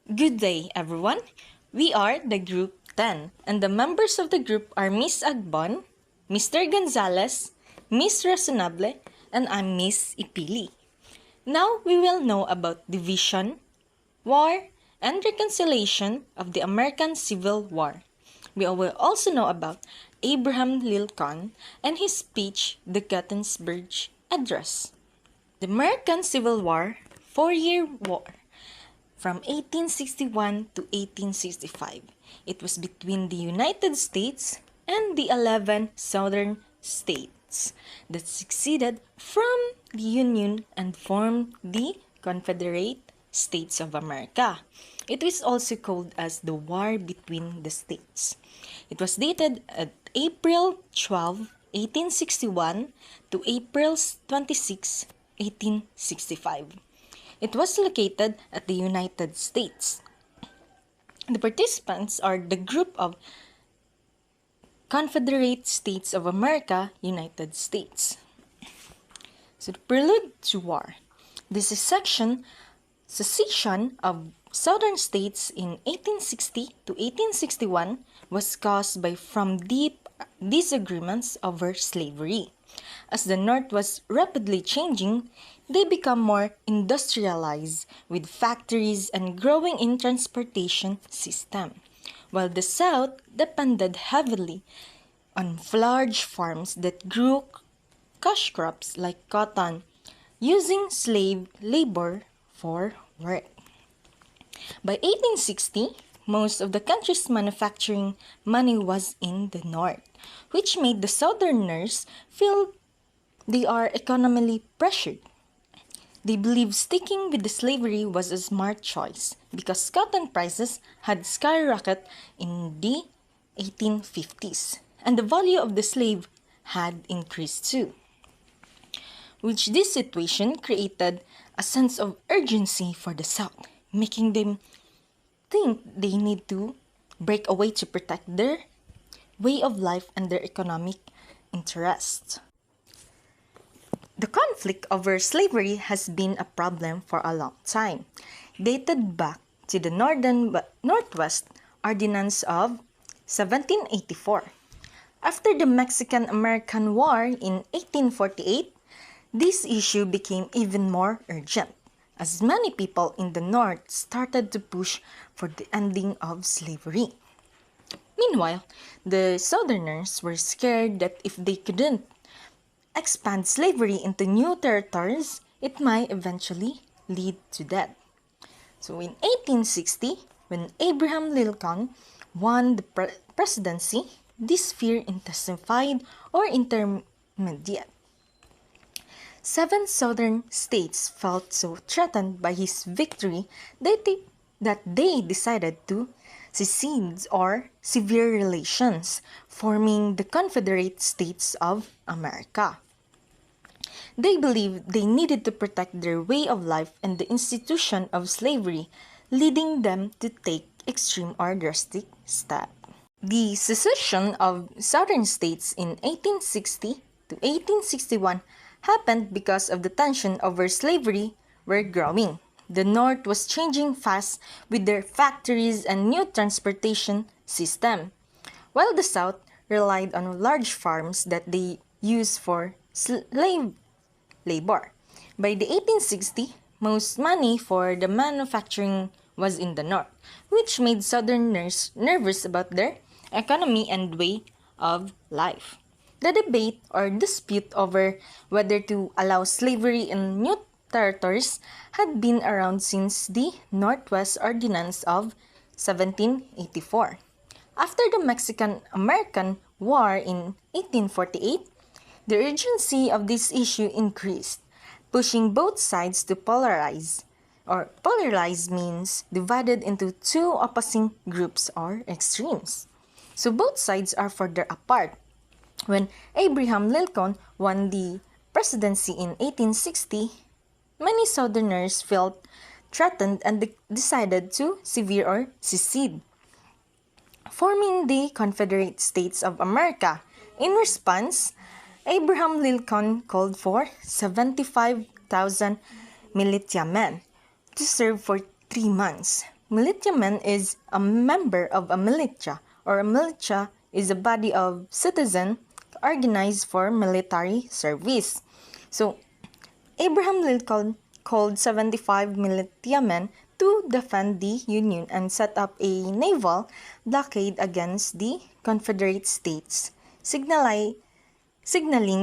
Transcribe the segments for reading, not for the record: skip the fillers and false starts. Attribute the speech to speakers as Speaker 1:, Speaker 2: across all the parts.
Speaker 1: Good day, everyone. We are the Group 10, and the members of the group are Miss Agbon, Mr. Gonzalez, Miss Razonable, and I'm Miss Ipili. Now we will know about division, war, and reconciliation of the American Civil War. We will also know about Abraham Lincoln and his speech, the Gettysburg Address. The American Civil War, 4-year war, from 1861 to 1865. It was between the United States and the 11 southern states that seceded from the Union and formed the Confederate States of America. It was also called as the War Between the States. It was dated at April 12, 1861 to April 26, 1865. It was located at the United States. The participants are the group of Confederate States of America, United States. So the prelude to war. The secession of southern states in 1860 to 1861 was caused from deep disagreements over slavery. As the North was rapidly changing, they become more industrialized with factories and growing in transportation system, while the South depended heavily on large farms that grew cash crops like cotton, using slave labor for work. By 1860, most of the country's manufacturing money was in the North, which made the Southerners feel they are economically pressured. They believed sticking with the slavery was a smart choice because cotton prices had skyrocketed in the 1850s and the value of the slave had increased too. Which this situation created a sense of urgency for the South, making them think they need to break away to protect their way of life and their economic interests. The conflict over slavery has been a problem for a long time, dated back to the Northwest Ordinance of 1784. After the Mexican-American War in 1848, this issue became even more urgent, as many people in the North started to push for the ending of slavery. Meanwhile, the Southerners were scared that if they couldn't expand slavery into new territories, it might eventually lead to death. So in 1860, when Abraham Lincoln won the presidency, this fear intensified or intermediate. 7 southern states felt so threatened by his victory that they decided to secede or sever relations, forming the Confederate States of America. They believed they needed to protect their way of life and the institution of slavery, leading them to take extreme or drastic steps. The secession of southern states in 1860 to 1861 happened because of the tension over slavery were growing. The North was changing fast with their factories and new transportation system, while the South relied on large farms that they used for slave labor. By the 1860s, most money for the manufacturing was in the North, which made Southerners nervous about their economy and way of life. The debate or dispute over whether to allow slavery in new territories had been around since the Northwest Ordinance of 1784. After the Mexican-American War in 1848, the urgency of this issue increased, pushing both sides to polarize. Or polarize means divided into two opposing groups or extremes. So both sides are further apart. When Abraham Lincoln won the presidency in 1860, many Southerners felt threatened and decided to sever or secede, forming the Confederate States of America. In response, Abraham Lincoln called for 75,000 militia men to serve for 3 months, Militiaman is a member of a militia, or a militia is a body of citizens organized for military service. So, Abraham Lincoln called 75 militiamen to defend the Union and set up a naval blockade against the Confederate States, signaling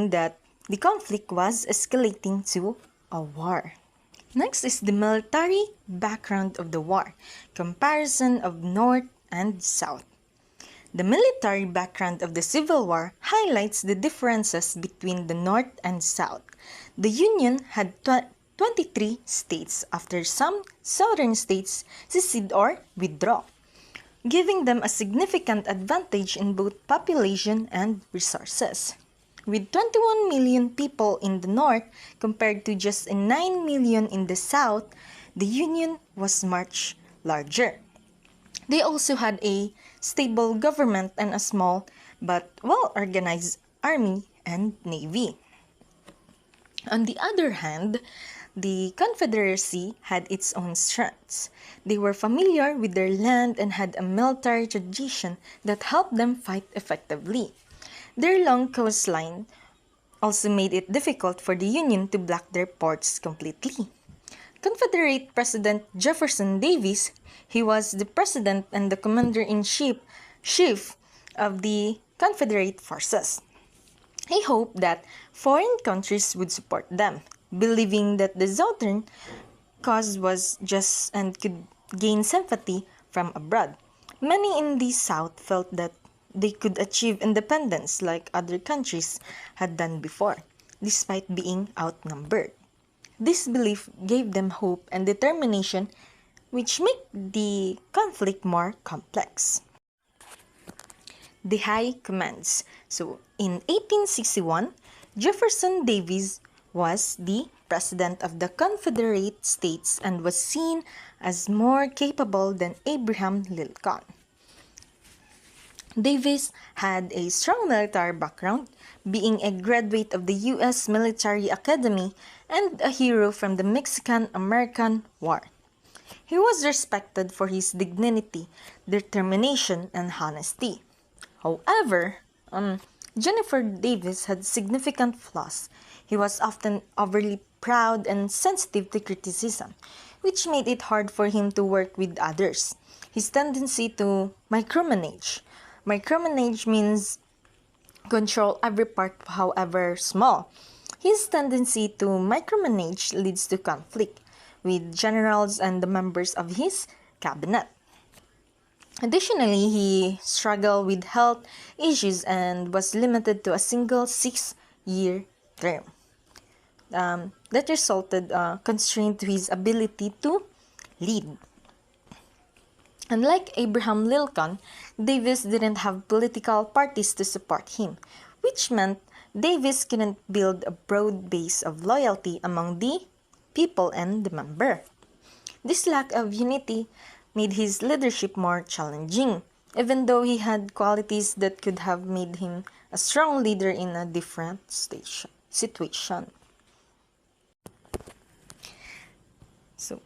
Speaker 1: that the conflict was escalating to a war. Next is the military background of the war, comparison of North and South. The military background of the Civil War highlights the differences between the North and South. The Union had 23 states after some southern states secede or withdraw, giving them a significant advantage in both population and resources. With 21 million people in the North compared to just 9 million in the South, the Union was much larger. They also had a stable government and a small but well-organized army and navy. On the other hand, the Confederacy had its own strengths. They were familiar with their land and had a military tradition that helped them fight effectively. Their long coastline also made it difficult for the Union to block their ports completely. Confederate President Jefferson Davis, he was the president and the commander-in-chief of the Confederate forces. He hoped that foreign countries would support them, believing that the Southern cause was just and could gain sympathy from abroad. Many in the South felt that they could achieve independence like other countries had done before, despite being outnumbered. This belief gave them hope and determination, which made the conflict more complex. The High Commands. So, in 1861, Jefferson Davis was the president of the Confederate States and was seen as more capable than Abraham Lincoln. Davis had a strong military background, being a graduate of the U.S. Military Academy and a hero from the Mexican-American War. He was respected for his dignity, determination, and honesty. However, Jennifer Davis had significant flaws. He was often overly proud and sensitive to criticism, which made it hard for him to work with others. His tendency to micromanage. Micromanage means control every part, however small. His tendency to micromanage leads to conflict with generals and the members of his cabinet. Additionally, he struggled with health issues and was limited to a single 6-year term. That resulted constraint to his ability to lead. Unlike Abraham Lincoln, Davis didn't have political parties to support him, which meant Davis couldn't build a broad base of loyalty among the people and the member. This lack of unity made his leadership more challenging, even though he had qualities that could have made him a strong leader in a different situation. So,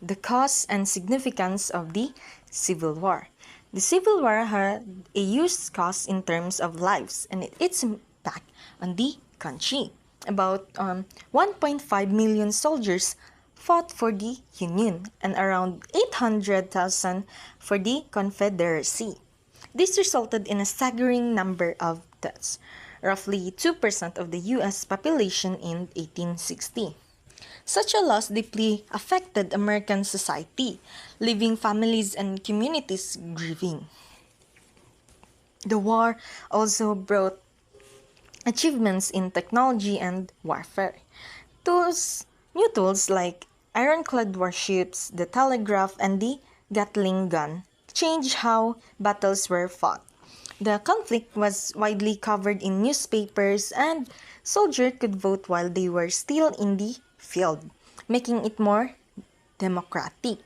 Speaker 1: the cause and significance of the Civil War. The Civil War had a huge cost in terms of lives and its impact on the country. About 1.5 million soldiers fought for the Union and around 800,000 for the Confederacy. This resulted in a staggering number of deaths, roughly 2% of the U.S. population in 1860. Such a loss deeply affected American society, leaving families and communities grieving. The war also brought achievements in technology and warfare. New tools like ironclad warships, the telegraph, and the Gatling gun changed how battles were fought. The conflict was widely covered in newspapers, and soldiers could vote while they were still in the field, making it more democratic.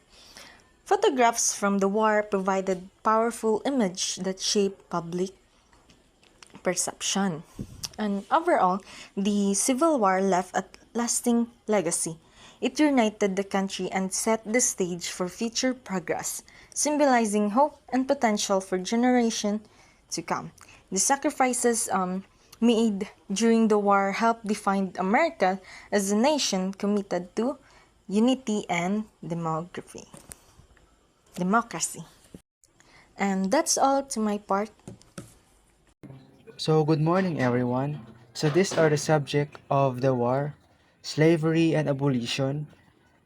Speaker 1: Photographs from the war provided powerful images that shaped public perception. And overall, the Civil War left a lasting legacy. It united the country and set the stage for future progress, symbolizing hope and potential for generations to come. The sacrifices made during the war helped define America as a nation committed to unity and democracy. And that's all to my part.
Speaker 2: So, good morning, everyone. So, these are the subject of the war, slavery and abolition,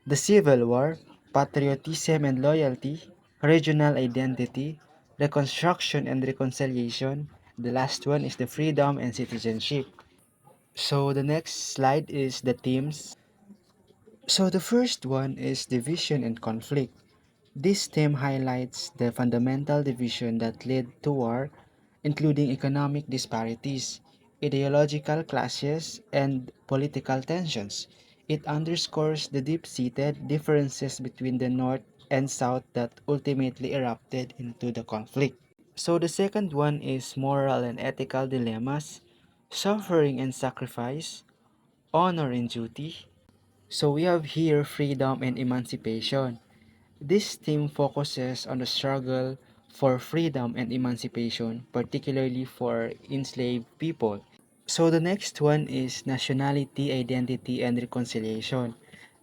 Speaker 2: the Civil War, patriotism and loyalty, regional identity, reconstruction and reconciliation. The last one is the freedom and citizenship. So, the next slide is the themes. So, the first one is division and conflict. This theme highlights the fundamental division that led to war, including economic disparities, ideological clashes, and political tensions. It underscores the deep seated differences between the North and South that ultimately erupted into the conflict. So, the second one is moral and ethical dilemmas, suffering and sacrifice, honor and duty. So, we have here freedom and emancipation. This theme focuses on the struggle for freedom and emancipation, particularly for enslaved people. So the next one is nationality, identity, and reconciliation.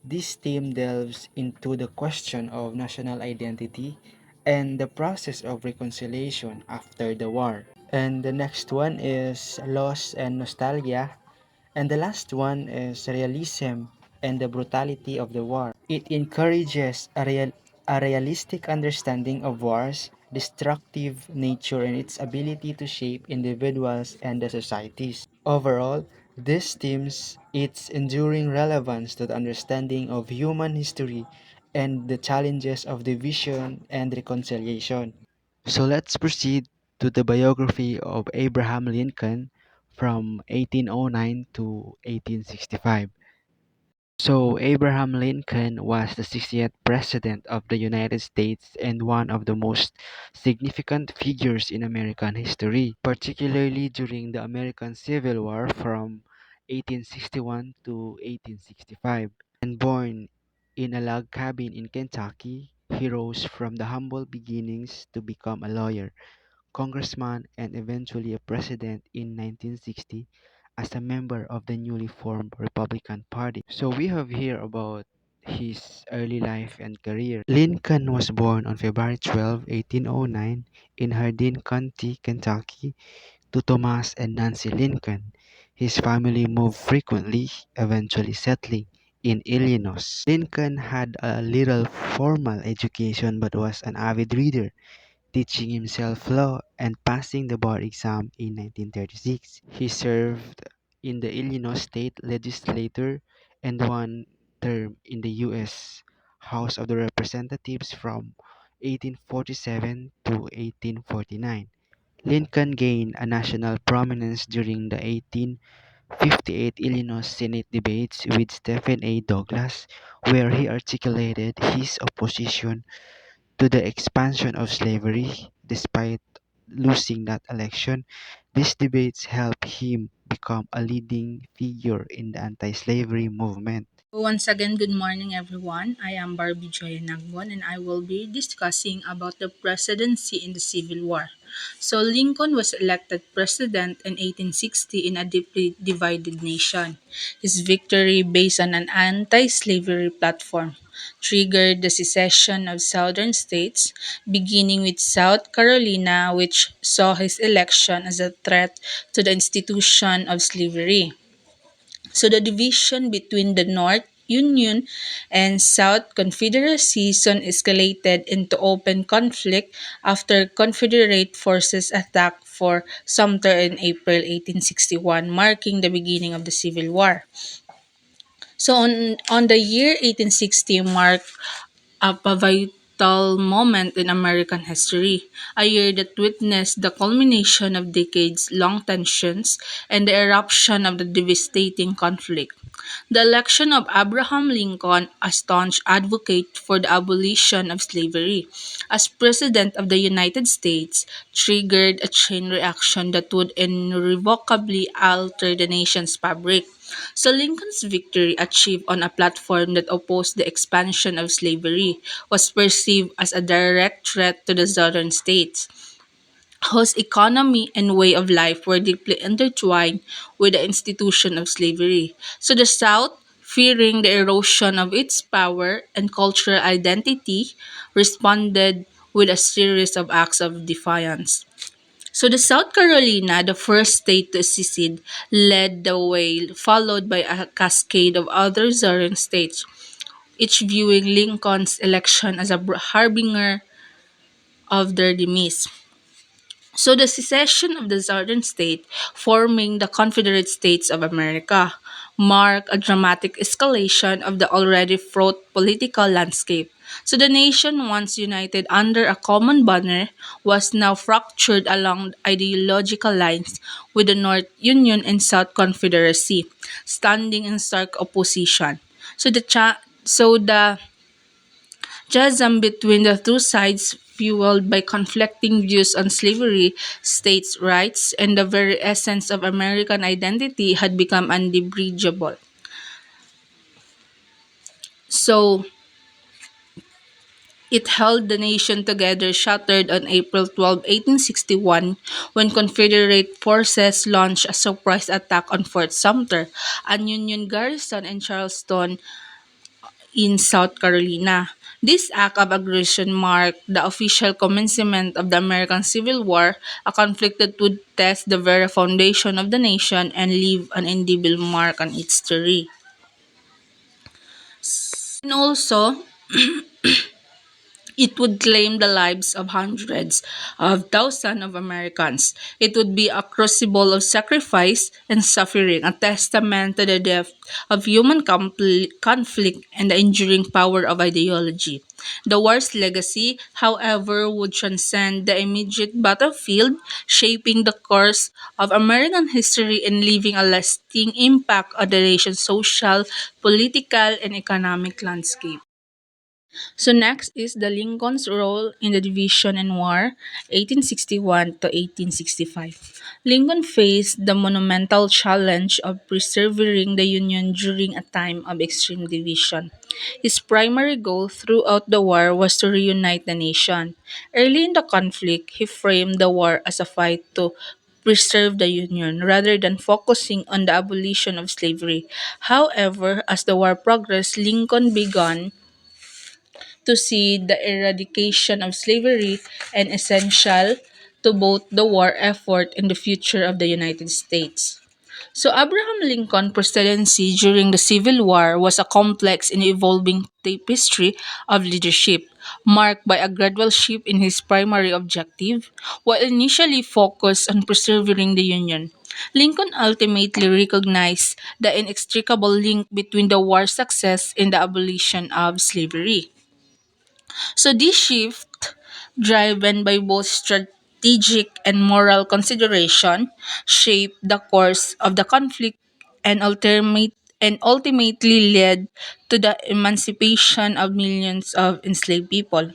Speaker 2: This theme delves into the question of national identity and the process of reconciliation after the war. And the next one is loss and nostalgia. And the last one is realism and the brutality of the war. It encourages a realistic understanding of war's destructive nature and its ability to shape individuals and the societies. Overall, this themes its enduring relevance to the understanding of human history and the challenges of division and reconciliation. So let's proceed to the biography of Abraham Lincoln from 1809 to 1865. So Abraham Lincoln was the 60th President of the United States and one of the most significant figures in American history, particularly during the American Civil War from 1861 to 1865. And born in a log cabin in Kentucky, he rose from the humble beginnings to become a lawyer, congressman, and eventually a president in 1960 as a member of the newly formed Republican Party. So we have here about his early life and career. Lincoln was born on February 12, 1809 in Hardin County, Kentucky to Thomas and Nancy Lincoln. His family moved frequently, eventually settling in Illinois. Lincoln had a little formal education but was an avid reader, teaching himself law and passing the bar exam in 1936. He served in the Illinois State Legislature and one term in the U.S. House of the Representatives from 1847 to 1849. Lincoln gained a national prominence during the 1858 Illinois Senate debates with Stephen A. Douglas, where he articulated his opposition to the expansion of slavery. Despite losing that election, these debates helped him become a leading figure in the anti-slavery movement.
Speaker 3: Once again, good morning everyone. I am Barbie Joy Nagbon and I will be discussing about the presidency in the Civil War. So Lincoln was elected president in 1860 in a deeply divided nation. His victory based on an anti-slavery platform triggered the secession of southern states, beginning with South Carolina, which saw his election as a threat to the institution of slavery. So the division between the North Union and South Confederacy soon escalated into open conflict after Confederate forces attacked Fort Sumter in April 1861, marking the beginning of the Civil War. So on the year 1860 marked a pivotal moment in American history, a year that witnessed the culmination of decades long tensions and the eruption of the devastating conflict. The election of Abraham Lincoln, a staunch advocate for the abolition of slavery, as President of the United States, triggered a chain reaction that would irrevocably alter the nation's fabric. So Lincoln's victory, achieved on a platform that opposed the expansion of slavery, was perceived as a direct threat to the southern states, whose economy and way of life were deeply intertwined with the institution of slavery. So the South, fearing the erosion of its power and cultural identity, responded with a series of acts of defiance. So the South Carolina, the first state to secede, led the way, followed by a cascade of other southern states, each viewing Lincoln's election as a harbinger of their demise. So the secession of the southern state, forming the Confederate States of America, marked a dramatic escalation of the already fraught political landscape. So the nation, once united under a common banner, was now fractured along ideological lines, with the North Union and South Confederacy standing in stark opposition. So the chasm between the two sides, fueled by conflicting views on slavery, states' rights, and the very essence of American identity, had become undebridgeable. So, it held the nation together, shattered on April 12, 1861, when Confederate forces launched a surprise attack on Fort Sumter, a Union garrison in Charleston, in South Carolina. This act of aggression marked the official commencement of the American Civil War, a conflict that would test the very foundation of the nation and leave an indelible mark on its history. And also, it would claim the lives of hundreds of thousands of Americans. It would be a crucible of sacrifice and suffering, a testament to the depth of human conflict and the enduring power of ideology. The war's legacy, however, would transcend the immediate battlefield, shaping the course of American history and leaving a lasting impact on the nation's social, political, and economic landscape. So next is the Lincoln's role in the Division and War, 1861 to 1865. Lincoln faced the monumental challenge of preserving the Union during a time of extreme division. His primary goal throughout the war was to reunite the nation. Early in the conflict, he framed the war as a fight to preserve the Union rather than focusing on the abolition of slavery. However, as the war progressed, Lincoln began to see the eradication of slavery and essential to both the war effort and the future of the United States. So Abraham Lincoln presidency during the Civil War was a complex and evolving tapestry of leadership, marked by a gradual shift in his primary objective. While initially focused on preserving the Union, Lincoln ultimately recognized the inextricable link between the war's success and the abolition of slavery. So this shift, driven by both strategic and moral consideration, shaped the course of the conflict and ultimately led to the emancipation of millions of enslaved people.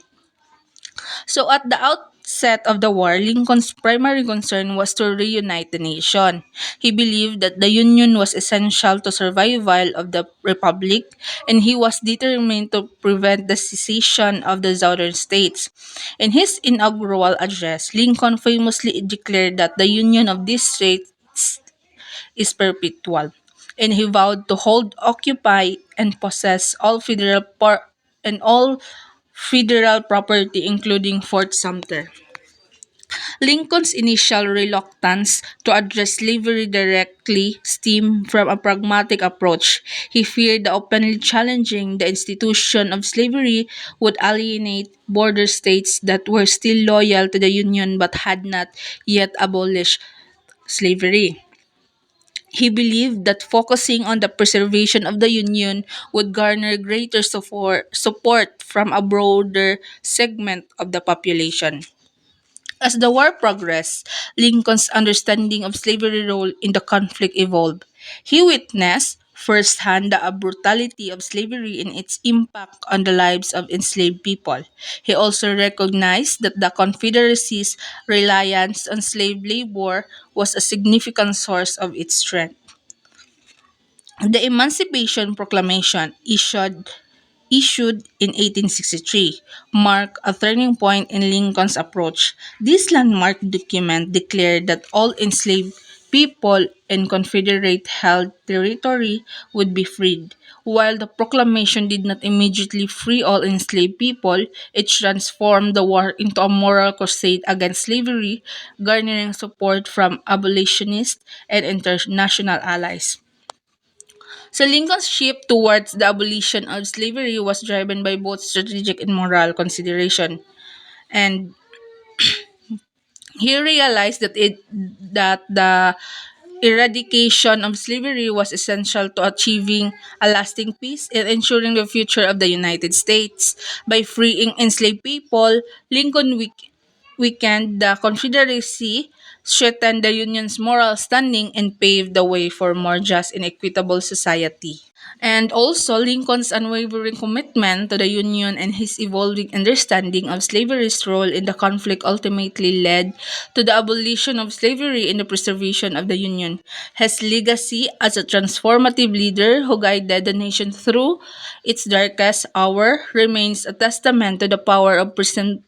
Speaker 3: So at the outset of the war, Lincoln's primary concern was to reunite the nation. He believed that the Union was essential to survival of the Republic, and he was determined to prevent the secession of the southern states. In his inaugural address, Lincoln famously declared that the union of these states is perpetual, and he vowed to hold, occupy, and possess all federal property, including Fort Sumter. Lincoln's initial reluctance to address slavery directly stemmed from a pragmatic approach. He feared that openly challenging the institution of slavery would alienate border states that were still loyal to the Union but had not yet abolished slavery. He believed that focusing on the preservation of the Union would garner greater support from a broader segment of the population. As the war progressed, Lincoln's understanding of slavery's role in the conflict evolved. He witnessed firsthand the brutality of slavery and its impact on the lives of enslaved people. He also recognized that the Confederacy's reliance on slave labor was a significant source of its strength. The Emancipation Proclamation issued in 1863 marked a turning point in Lincoln's approach. This landmark document declared that all enslaved people in Confederate held territory would be freed. While the proclamation did not immediately free all enslaved people, it transformed the war into a moral crusade against slavery, garnering support from abolitionists and international allies. So Lincoln's shift towards the abolition of slavery was driven by both strategic and moral consideration. And he realized that the eradication of slavery was essential to achieving a lasting peace and ensuring the future of the United States. By freeing enslaved people, Lincoln weakened the Confederacy, strengthened the Union's moral standing, and paved the way for more just and equitable society. And also, Lincoln's unwavering commitment to the Union and his evolving understanding of slavery's role in the conflict ultimately led to the abolition of slavery and the preservation of the Union. His legacy as a transformative leader who guided the nation through its darkest hour remains a testament to the power of principled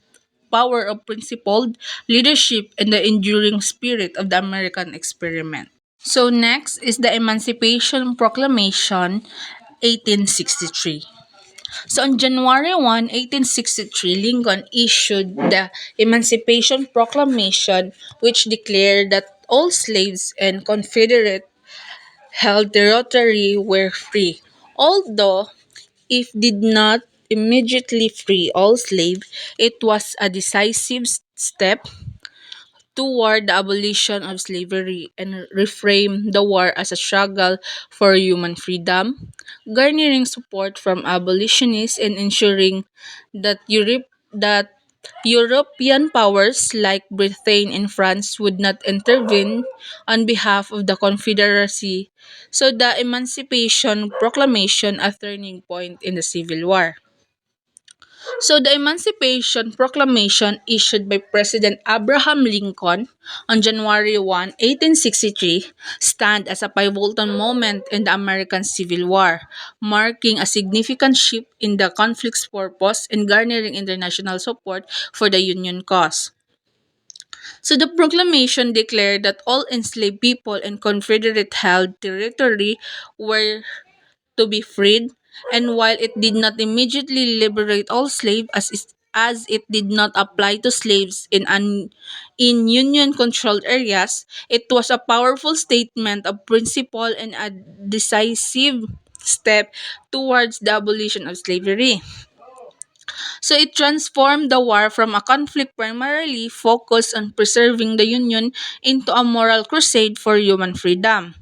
Speaker 3: leadership and the enduring spirit of the American experiment. So next is the Emancipation Proclamation 1863. So on January 1, 1863, Lincoln issued the Emancipation Proclamation, which declared that all slaves and Confederate held territory were free. Although it did not immediately free all slaves, it was a decisive step toward the abolition of slavery and reframed the war as a struggle for human freedom, garnering support from abolitionists and ensuring that European powers like Britain and France would not intervene on behalf of the Confederacy. So the Emancipation Proclamation a turning point in the Civil War. So the Emancipation Proclamation issued by President Abraham Lincoln on January 1, 1863 stand as a pivotal moment in the American Civil War, marking a significant shift in the conflict's purpose and garnering international support for the Union cause. So the proclamation declared that all enslaved people in Confederate held territory were to be freed, and while it did not immediately liberate all slaves as it did not apply to slaves in union controlled areas, it was a powerful statement of principle and a decisive step towards the abolition of slavery. So it transformed the war from a conflict primarily focused on preserving the Union into a moral crusade for human freedom.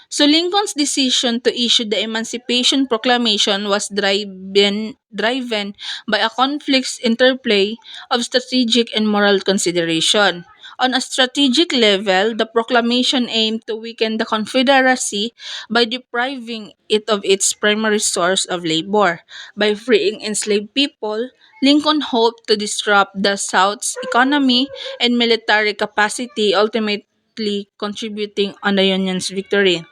Speaker 3: So Lincoln's decision to issue the Emancipation Proclamation was driven by a complex interplay of strategic and moral consideration. On a strategic level, the proclamation aimed to weaken the Confederacy by depriving it of its primary source of labor. By freeing enslaved people, Lincoln hoped to disrupt the South's economy and military capacity, ultimately contributing on the Union's victory.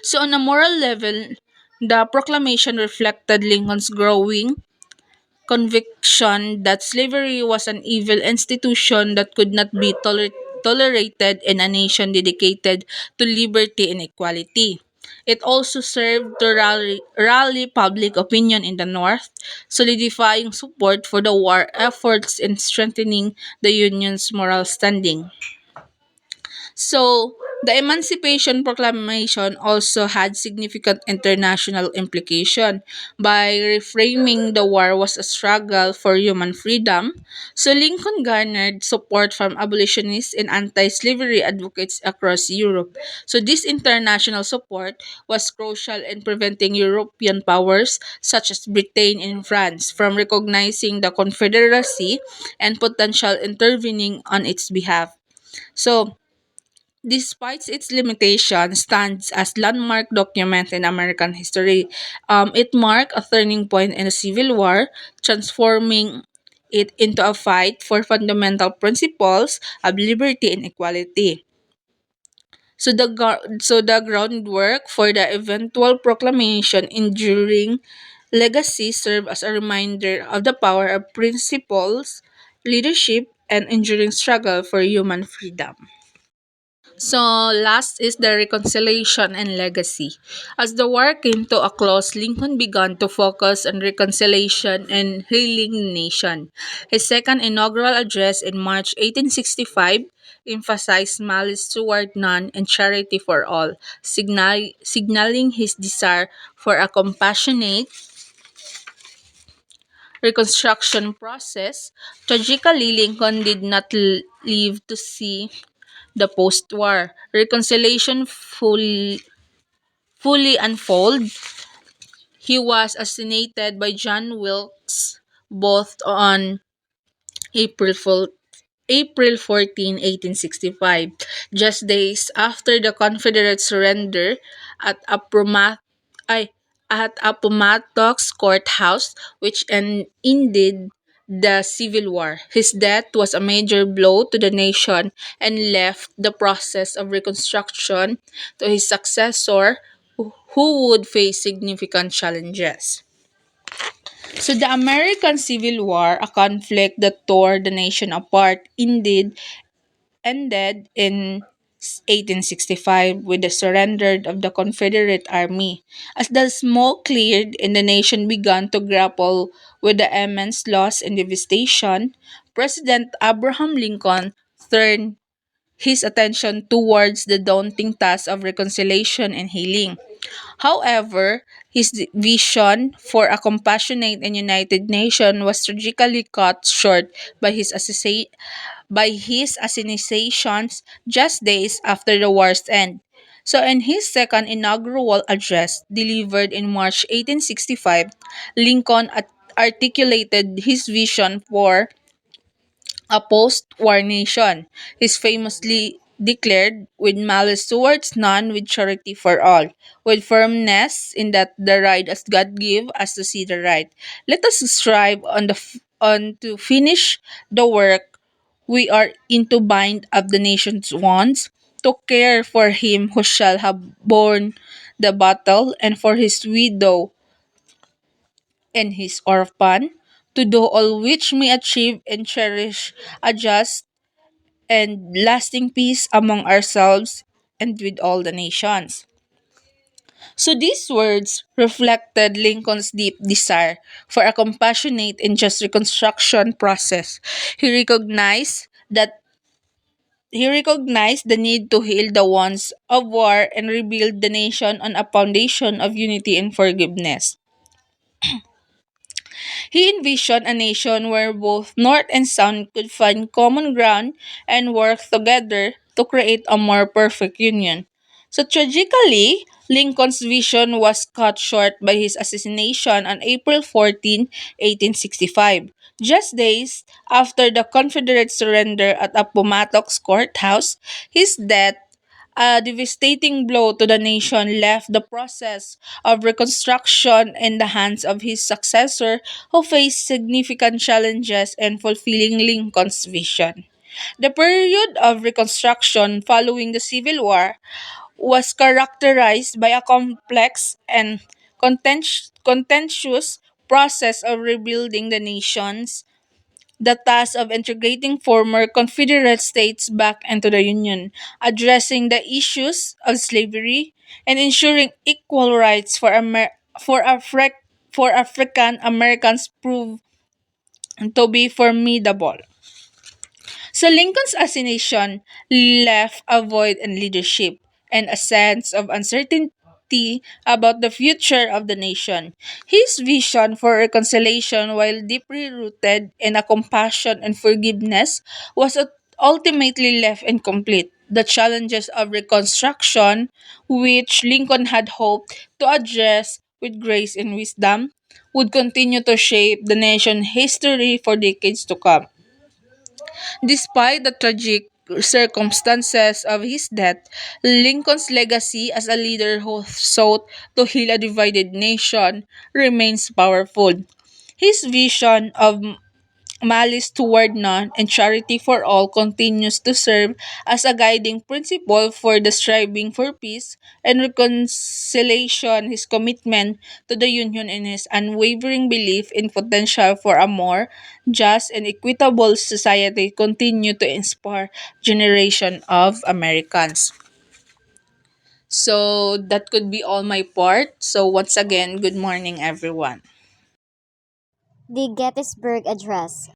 Speaker 3: So, on a moral level, the proclamation reflected Lincoln's growing conviction that slavery was an evil institution that could not be tolerated in a nation dedicated to liberty and equality. It also served to rally public opinion in the North, solidifying support for the war efforts and strengthening the Union's moral standing. So, the Emancipation Proclamation also had significant international implication by reframing the war was a struggle for human freedom. So Lincoln garnered support from abolitionists and anti-slavery advocates across Europe. So this international support was crucial in preventing European powers such as Britain and France from recognizing the Confederacy and potential intervening on its behalf. So despite its limitations, stands as landmark document in American history. It marked a turning point in the Civil War, transforming it into a fight for fundamental principles of liberty and equality. So the groundwork for the eventual proclamation enduring legacy serve as a reminder of the power of principles, leadership, and enduring struggle for human freedom. So, last is the reconciliation and legacy. As the war came to a close, Lincoln began to focus on reconciliation and healing the nation. His second inaugural address in March 1865 emphasized malice toward none and charity for all, signaling his desire for a compassionate reconstruction process. Tragically, Lincoln did not live to see the post-war reconciliation fully unfold. He was assassinated by John Wilkes both on April April 14, 1865, just days after the Confederate surrender at ay, Appomattox Courthouse, which ended the Civil War. His death was a major blow to the nation and left the process of reconstruction to his successor, who would face significant challenges. So the American Civil War, a conflict that tore the nation apart, indeed ended in 1865 with the surrender of the Confederate Army. As the smoke cleared and the nation began to grapple with the immense loss and devastation, President Abraham Lincoln turned his attention towards the daunting task of reconciliation and healing. However, his vision for a compassionate and united nation was tragically cut short by his assassinations just days after the war's end. So, in his second inaugural address, delivered in March 1865, Lincoln articulated his vision for a post-war nation. He famously declared, with malice towards none, with charity for all, with firmness in that the right as God give us to see the right. Let us strive on to finish the work we are in to bind up the nation's wants, to care for him who shall have borne the battle, and for his widow and his orphan, to do all which may achieve and cherish a just and lasting peace among ourselves and with all the nations. So these words reflected Lincoln's deep desire for a compassionate and just reconstruction process. He recognized the need to heal the wounds of war and rebuild the nation on a foundation of unity and forgiveness. He envisioned a nation where both North and South could find common ground and work together to create a more perfect union. So tragically, Lincoln's vision was cut short by his assassination on April 14, 1865, just days after the Confederate surrender at Appomattox Courthouse. His death, a devastating blow to the nation, left the process of reconstruction in the hands of his successor, who faced significant challenges in fulfilling Lincoln's vision. The period of reconstruction following the Civil War was characterized by a complex and contentious process of rebuilding the nations, the task of integrating former Confederate states back into the Union, addressing the issues of slavery, and ensuring equal rights for African Americans proved to be formidable. So Lincoln's assassination left a void in leadership and a sense of uncertainty about the future of the nation. His vision for reconciliation, while deeply rooted in a compassion and forgiveness, was ultimately left incomplete. The challenges of reconstruction, which Lincoln had hoped to address with grace and wisdom, would continue to shape the nation's history for decades to come. Despite the tragic circumstances of his death, Lincoln's legacy as a leader who sought to heal a divided nation remains powerful. His vision of malice toward none, and charity for all continues to serve as a guiding principle for the striving for peace and reconciliation. His commitment to the Union and his unwavering belief in potential for a more just and equitable society continue to inspire generation of Americans. So that could be all my part. So once again, good morning everyone.
Speaker 4: The Gettysburg Address.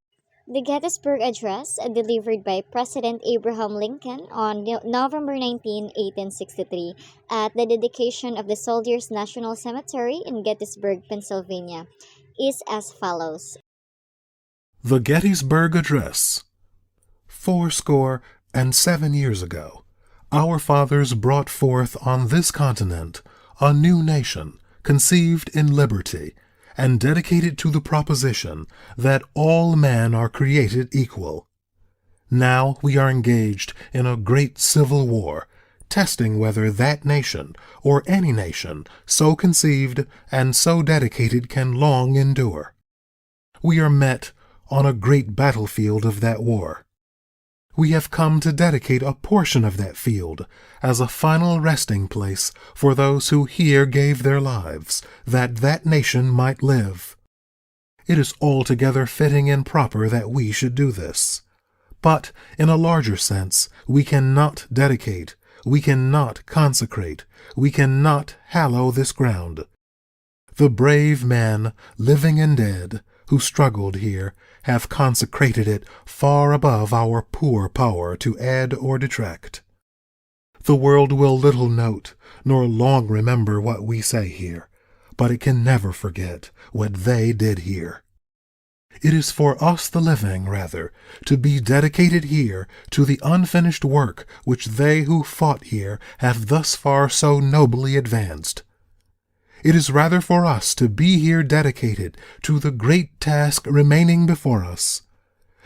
Speaker 4: The Gettysburg Address, delivered by President Abraham Lincoln on November 19, 1863, at the dedication of the Soldiers' National Cemetery in Gettysburg, Pennsylvania, is as follows.
Speaker 5: The Gettysburg Address. 77 years ago, our fathers brought forth on this continent a new nation, conceived in liberty, and dedicated to the proposition that all men are created equal. Now we are engaged in a great civil war, testing whether that nation, or any nation, so conceived and so dedicated can long endure. We are met on a great battlefield of that war. We have come to dedicate a portion of that field as a final resting place for those who here gave their lives, that that nation might live. It is altogether fitting and proper that we should do this. But in a larger sense, we cannot dedicate, we cannot consecrate, we cannot hallow this ground. The brave men, living and dead, who struggled here, have consecrated it far above our poor power to add or detract. The world will little note, nor long remember what we say here, but it can never forget what they did here. It is for us the living, rather, to be dedicated here to the unfinished work which they who fought here have thus far so nobly advanced. It is rather for us to be here dedicated to the great task remaining before us,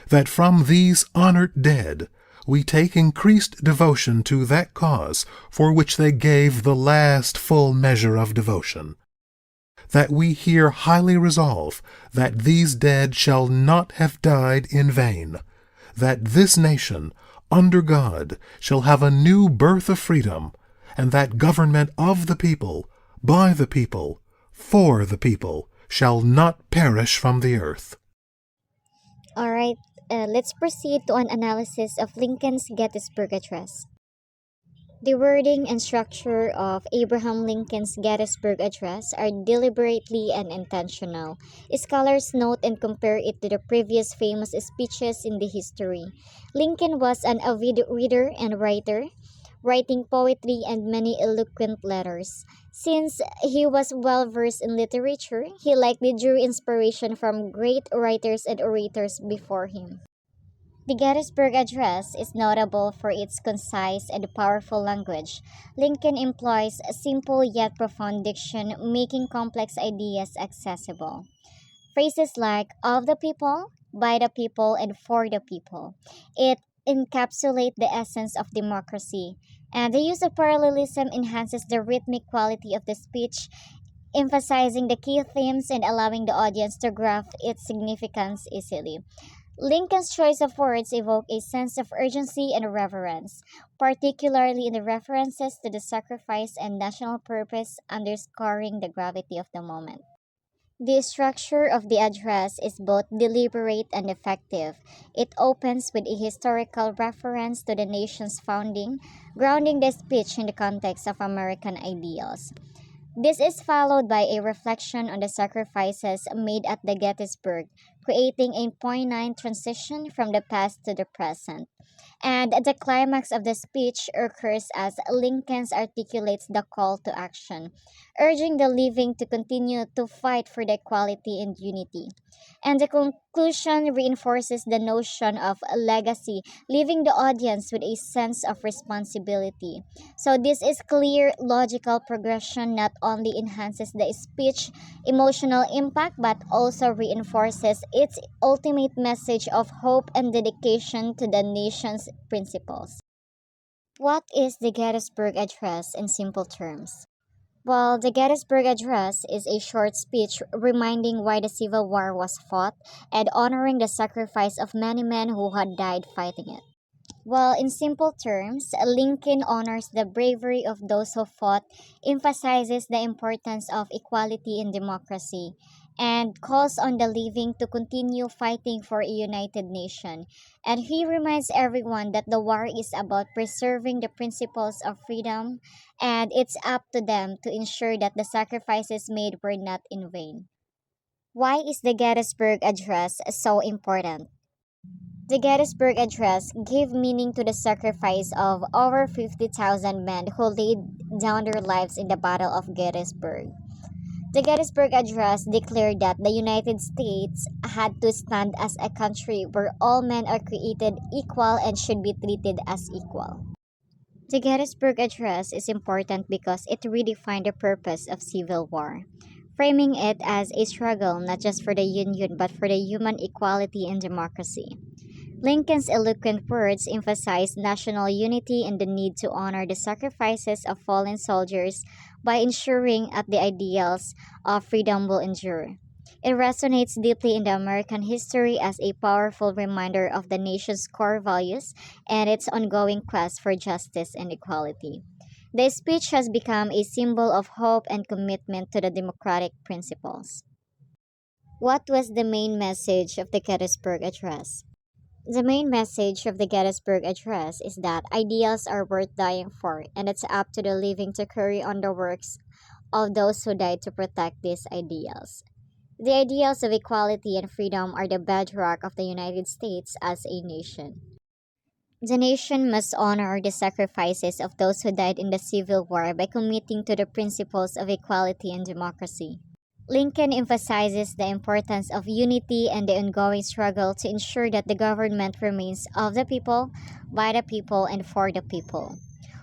Speaker 5: that from these honored dead we take increased devotion to that cause for which they gave the last full measure of devotion, that we here highly resolve that these dead shall not have died in vain, that this nation, under God, shall have a new birth of freedom, and that government of the people, by the people, for the people, shall not perish from the earth.
Speaker 4: All right, let's proceed to an analysis of Lincoln's Gettysburg Address. The wording and structure of Abraham Lincoln's Gettysburg Address are deliberately and intentional. Scholars note and compare it to the previous famous speeches in the history. Lincoln was an avid reader and writer, writing poetry and many eloquent letters. Since he was well versed in literature, he likely drew inspiration from great writers and orators before him. The Gettysburg Address is notable for its concise and powerful language. Lincoln employs a simple yet profound diction, making complex ideas accessible. Phrases like of the people, by the people, and for the people. It encapsulates the essence of democracy, and the use of parallelism enhances the rhythmic quality of the speech, emphasizing the key themes and allowing the audience to grasp its significance easily. Lincoln's choice of words evoke a sense of urgency and reverence, particularly in the references to the sacrifice and national purpose, underscoring the gravity of the moment. The structure of the address is both deliberate and effective. It opens with a historical reference to the nation's founding, grounding the speech in the context of American ideals. This is followed by a reflection on the sacrifices made at the Gettysburg, creating a poignant transition from the past to the present. And the climax of the speech occurs as Lincoln articulates the call to action, urging the living to continue to fight for the equality and unity. And the conclusion reinforces the notion of legacy, leaving the audience with a sense of responsibility. So this is clear logical progression not only enhances the speech emotional impact but also reinforces its ultimate message of hope and dedication to the nation's principles. What is the Gettysburg Address in simple terms? Well, the Gettysburg Address is a short speech reminding why the Civil War was fought and honoring the sacrifice of many men who had died fighting it. Well, in simple terms, Lincoln honors the bravery of those who fought, emphasizes the importance of equality and democracy, and calls on the living to continue fighting for a united nation. And he reminds everyone that the war is about preserving the principles of freedom, and it's up to them to ensure that the sacrifices made were not in vain. Why is the Gettysburg Address so important? The Gettysburg Address gave meaning to the sacrifice of over 50,000 men who laid down their lives in the Battle of Gettysburg. The Gettysburg Address declared that the United States had to stand as a country where all men are created equal and should be treated as equal. The Gettysburg Address is important because it redefined the purpose of civil war, framing it as a struggle not just for the Union but for the human equality and democracy. Lincoln's eloquent words emphasized national unity and the need to honor the sacrifices of fallen soldiers by ensuring that the ideals of freedom will endure. It resonates deeply in the American history as a powerful reminder of the nation's core values and its ongoing quest for justice and equality. The speech has become a symbol of hope and commitment to the democratic principles. What was the main message of the Gettysburg Address? The main message of the Gettysburg Address is that ideals are worth dying for, and it's up to the living to carry on the works of those who died to protect these ideals. The ideals of equality and freedom are the bedrock of the United States as a nation. The nation must honor the sacrifices of those who died in the Civil War by committing to the principles of equality and democracy. Lincoln emphasizes the importance of unity and the ongoing struggle to ensure that the government remains of the people, by the people, and for the people.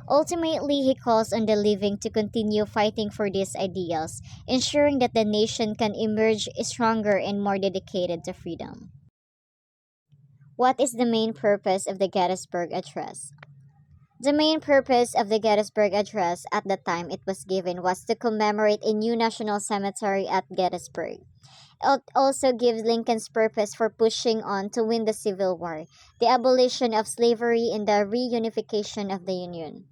Speaker 4: Ultimately, he calls on the living to continue fighting for these ideals, ensuring that the nation can emerge stronger and more dedicated to freedom. What is the main purpose of the Gettysburg Address? The main purpose of the Gettysburg Address at the time it was given was to commemorate a new national cemetery at Gettysburg. It also gives Lincoln's purpose for pushing on to win the Civil War, the abolition of slavery, and the reunification of the Union.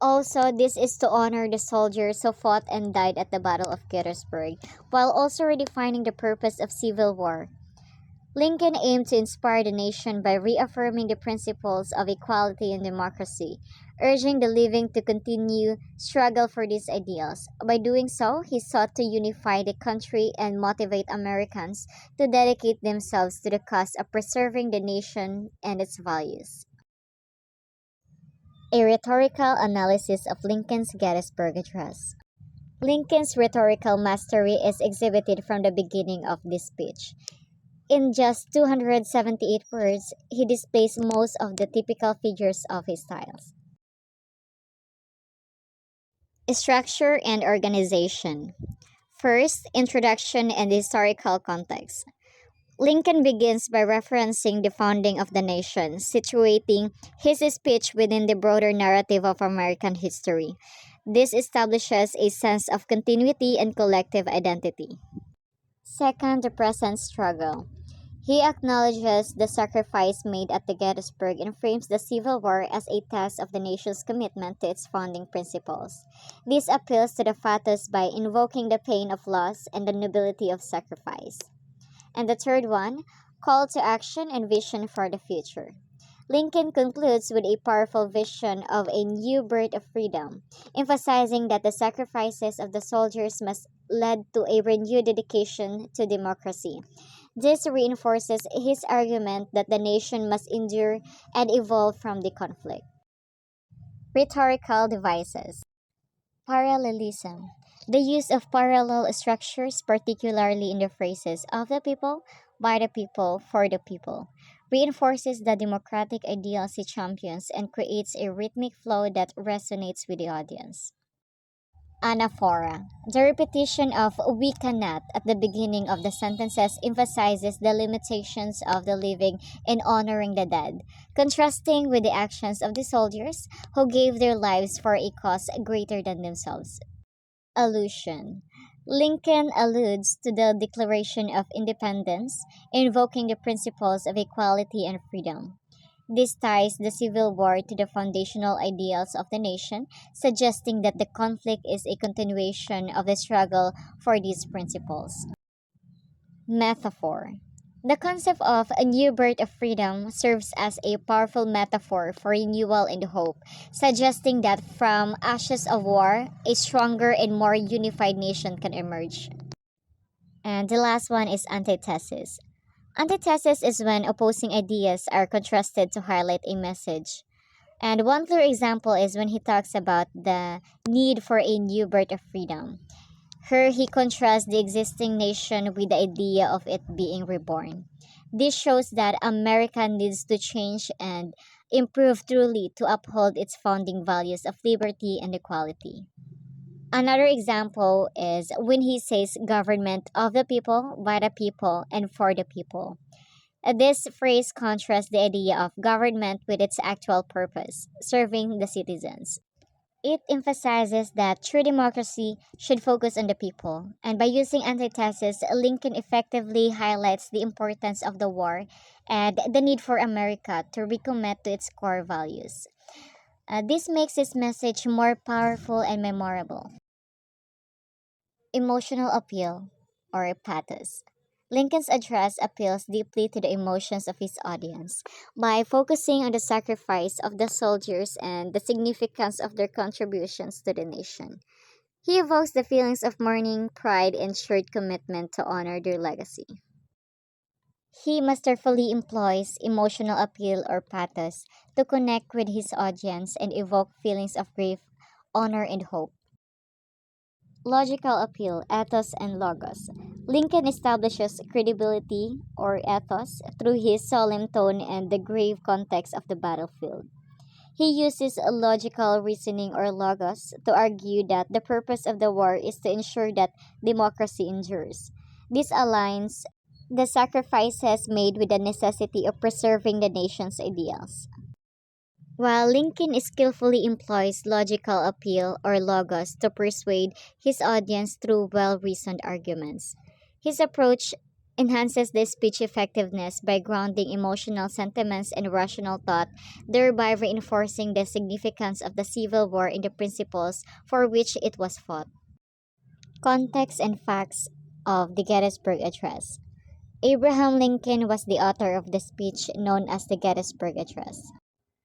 Speaker 4: Also, this is to honor the soldiers who fought and died at the Battle of Gettysburg, while also redefining the purpose of civil war. Lincoln aimed to inspire the nation by reaffirming the principles of equality and democracy, urging the living to continue struggle for these ideals. By doing so, he sought to unify the country and motivate Americans to dedicate themselves to the cause of preserving the nation and its values. A rhetorical analysis of Lincoln's Gettysburg Address. Lincoln's rhetorical mastery is exhibited from the beginning of this speech. In just 278 words, he displays most of the typical features of his styles. Structure and organization. First, introduction and historical context. Lincoln begins by referencing the founding of the nation, situating his speech within the broader narrative of American history. This establishes a sense of continuity and collective identity. Second, the present struggle. He acknowledges the sacrifice made at the Gettysburg and frames the Civil War as a test of the nation's commitment to its founding principles. This appeals to the pathos by invoking the pain of loss and the nobility of sacrifice. And the third one, call to action and vision for the future. Lincoln concludes with a powerful vision of a new birth of freedom, emphasizing that the sacrifices of the soldiers must lead to a renewed dedication to democracy. This reinforces his argument that the nation must endure and evolve from the conflict. Rhetorical devices. Parallelism. The use of parallel structures, particularly in the phrases of the people, by the people, for the people, reinforces the democratic ideals he champions and creates a rhythmic flow that resonates with the audience. Anaphora. The repetition of we cannot at the beginning of the sentences emphasizes the limitations of the living in honoring the dead, contrasting with the actions of the soldiers who gave their lives for a cause greater than themselves. Allusion. Lincoln alludes to the Declaration of Independence, invoking the principles of equality and freedom. This ties the Civil War to the foundational ideals of the nation, suggesting that the conflict is a continuation of the struggle for these principles. Metaphor. The concept of a new birth of freedom serves as a powerful metaphor for renewal and hope, suggesting that from ashes of war, a stronger and more unified nation can emerge. And the last one is antithesis. Antithesis is when opposing ideas are contrasted to highlight a message. And one clear example is when he talks about the need for a new birth of freedom. Here he contrasts the existing nation with the idea of it being reborn. This shows that America needs to change and improve truly to uphold its founding values of liberty and equality. Another example is when he says government of the people, by the people, and for the people. This phrase contrasts the idea of government with its actual purpose, serving the citizens. It emphasizes that true democracy should focus on the people, and by using antithesis, Lincoln effectively highlights the importance of the war and the need for America to recommit to its core values. This makes his message more powerful and memorable. Emotional appeal, or pathos. Lincoln's address appeals deeply to the emotions of his audience by focusing on the sacrifice of the soldiers and the significance of their contributions to the nation. He evokes the feelings of mourning, pride, and shared commitment to honor their legacy. He masterfully employs emotional appeal or pathos to connect with his audience and evoke feelings of grief, honor, and hope. Logical appeal, ethos, and logos. Lincoln establishes credibility or ethos through his solemn tone and the grave context of the battlefield. He uses a logical reasoning or logos to argue that the purpose of the war is to ensure that democracy endures. This aligns the sacrifices made with the necessity of preserving the nation's ideals. While Lincoln skillfully employs logical appeal or logos to persuade his audience through well reasoned arguments, his approach enhances the speech effectiveness by grounding emotional sentiments in rational thought, thereby reinforcing the significance of the Civil War in the principles for which it was fought. Context and facts of the Gettysburg Address. Abraham Lincoln was the author of the speech known as the Gettysburg Address.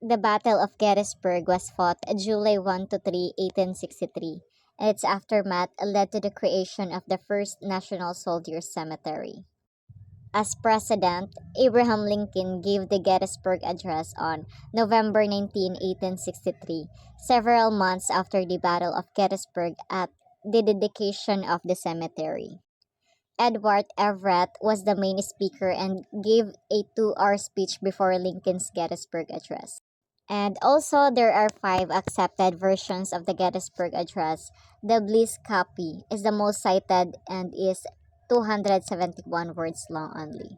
Speaker 4: The Battle of Gettysburg was fought July 1 to 3, 1863, and its aftermath led to the creation of the first National Soldiers Cemetery. As president, Abraham Lincoln gave the Gettysburg Address on November 19, 1863, several months after the Battle of Gettysburg at the dedication of the cemetery. Edward Everett was the main speaker and gave a 2-hour speech before Lincoln's Gettysburg Address. And also, there are 5 accepted versions of the Gettysburg Address. The Bliss copy is the most cited and is 271 words long only.